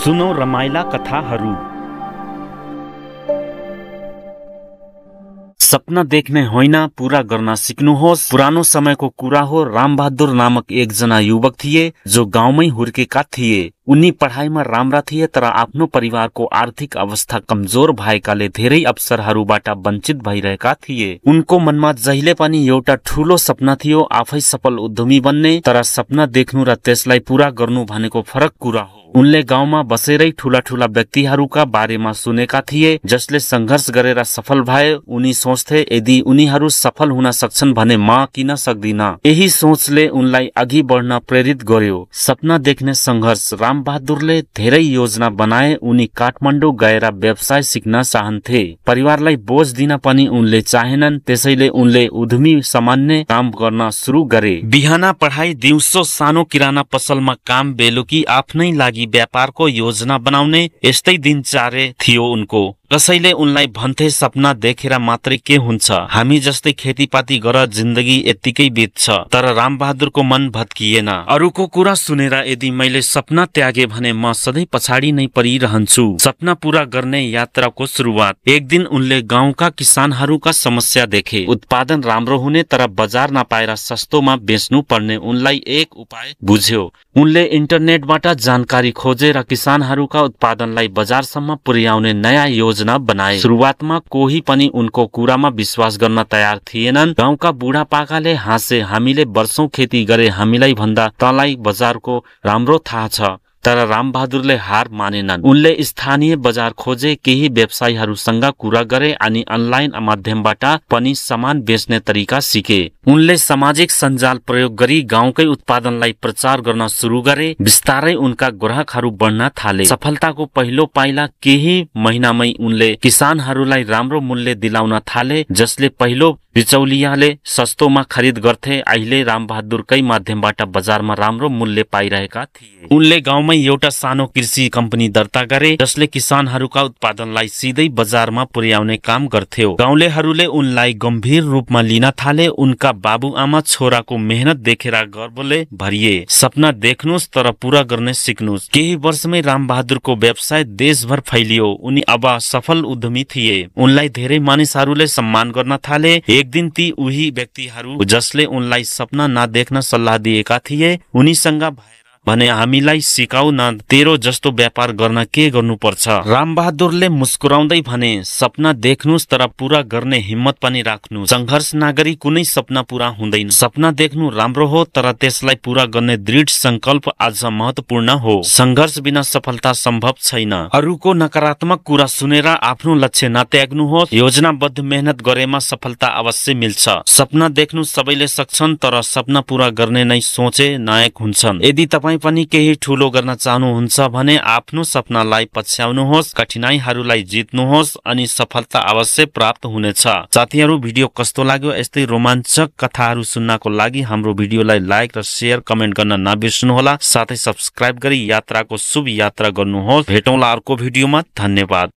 सुनौ रमाइला कथाहरू। सपना देख्ने होइन, पूरा गर्न सिक्नुहोस्। पुरानो समयको कुरा हो। रामबहादुर नामक एकजना युवक थिए जो गाउँमै हुर्केका थिए। उनी पढाइमा राम्रा थिए तर आफ्नो परिवारको आर्थिक अवस्था कमजोर भएकाले धेरै अवसरहरूबाट वञ्चित भइरहेका थिए। उनको मनमा जहिले पनि एउटा ठूलो सपना थियो, आफै सफल उद्यमी बन्ने। तर सपना देख्नु र त्यसलाई पूरा गर्नु भनेको फरक कुरा हो। उनले गाउँमा बसेरै ठूला ठूला व्यक्तिहरूका बारेमा सुनेका थिए जसले संघर्ष गरेर सफल भए। उनी सोच्थे यदि उनीहरू सफल हुन सक्छन् भने म किन सक्दिन। यही सोचले उनलाई अघि बढ्न प्रेरित गर्यो। सपना देख्ने संघर्ष। रामबहादुरले धेरै योजना बनाए। उनी काठमाडौँ गएर व्यवसाय सिक्न चाहन्थे। परिवारलाई बोझ दिन पनि उनले चाहेनन्, त्यसैले उनले उद्यमी सामान्य काम गर्न सुरु गरे। बिहान पढाइ, दिउँसो सानो किराना पसलमा काम, बेलुकी आफ्नै लागि व्यापारको योजना बनाउने, यस्तै दिनचर्या थियो उनको। कसैले उनलाई भन्थे सपना देखेर मात्रै के हुन्छ, हामी जस्तै खेतीपाती गर जिन्दगी यत्तिकै बित्छ। तर रामबहादुरको मन भत्किएन। अरूको कुरा सुनेर यदि मैले सपना त्यागे भने म सधैँ पछाडि नै परिरहन्छु। सपना पूरा गर्ने यात्राको सुरुवात। एक दिन उनले गाउँका किसानहरूका समस्या देखे। उत्पादन राम्रो हुने तर बजार नपाएर सस्तोमा बेच्नु पर्ने। उनलाई एक उपाय बुझ्यो। उनले इन्टरनेटबाट जानकारी खोजेर किसानहरूका उत्पादनलाई बजारसम्म पुर्याउने नयाँ योजना बनाए। सुरुवातमा कोही पनि उनको कुरामा विश्वास गर्न तयार थिएनन्। गाउँका बुढापाकाले हाँसे, हामीले वर्षौं खेती गरे, हामीलाई भन्दा तँलाई बजारको राम्रो थाहा छ। तर रामबहादुरले हार मानेनन्। उनले स्थानीय बजार खोजे, केही व्यवसायीहरूसँग कुरा गरे अनि अनलाइन माध्यमबाट पनि सामान बेच्ने तरिका सिके। उनले सामाजिक सञ्जाल प्रयोग गरी गाउँकै उत्पादनलाई प्रचार गर्न सुरु गरे। बिस्तारै उनका ग्राहकहरू बढ्न थाले। सफलताको पहिलो पाइला। केही महिनामै उनले किसानहरूलाई राम्रो मूल्य दिलाउन थाले, जसले पहिलो बिचौलियाले सस्तोमा खरिद गर्थे। अहिले रामबहादुरकै माध्यमबाट बजारमा राम्रो मूल्य पाइरहेका थिए। उनले गाउँमै एउटा सानो कृषि कम्पनी दर्ता गरे जसले किसानहरूका उत्पादनलाई सिधै बजारमा पुर्याउने काम गर्थ्यो। गाउँलेहरूले उनलाई गम्भीर रूपमा लिन थाले। उनका बाबुआमा छोराको मेहनत देखेर गर्वले भरिए। सपना देख्नुस् तर पूरा गर्ने सिक्नुस्। केही वर्षमै रामबहादुरको व्यवसाय देशभर फैलियो। उनी अब सफल उद्यमी थिए। उनलाई धेरै मानिसहरूले सम्मान गर्न थाले। एक दिन ती उही व्यक्तिहरू जसले उनलाई सपना नदेख्न सल्लाह दिएका थिए उनीसँग भने हामीलाई सिकाऊ न, तेरो जस्तो व्यापार गर्न के गर्नुपर्छ। रामबहादुरले मुस्कुराउँदै भने, सपना देख्नुस् तर पूरा गर्ने हिम्मत पनि राख्नु। संघर्ष नगरी कुनै सपना पूरा हुँदैन। सपना देख्नु राम्रो हो तर त्यसलाई पूरा गर्ने दृढ संकल्प आज महत्वपूर्ण हो। संघर्ष बिना सफलता सम्भव छैन। अरूको नकारात्मक कुरा सुनेर आफ्नो लक्ष्य नत्याग्नुहोस्। योजनाबद्ध मेहनत गरेमा सफलता अवश्य मिल्छ। सपना देख्नु सबैले सक्छन् तर सपना पूरा गर्ने नै सोचे नायक हुन्छन्। यदि तपाईँ पनि केही ठूलो गर्न चाहनुहुन्छ भने आफ्नो सपनालाई पछ्याउनुहोस्, कठिनाइहरूलाई जित्नुहोस् अनि सफलता अवश्य प्राप्त हुनेछ। साथीहरू, भिडियो कस्तो लाग्यो? यस्तै रोमाञ्चक कथाहरू सुन्नको लागि हाम्रो भिडियोलाई लाइक र शेयर कमेन्ट गर्न नबिर्सनुहोला। साथै सब्स्क्राइब गरी यात्राको शुभ यात्रा गर्नुहोस्। भेटौँला अर्को भिडियोमा। धन्यवाद।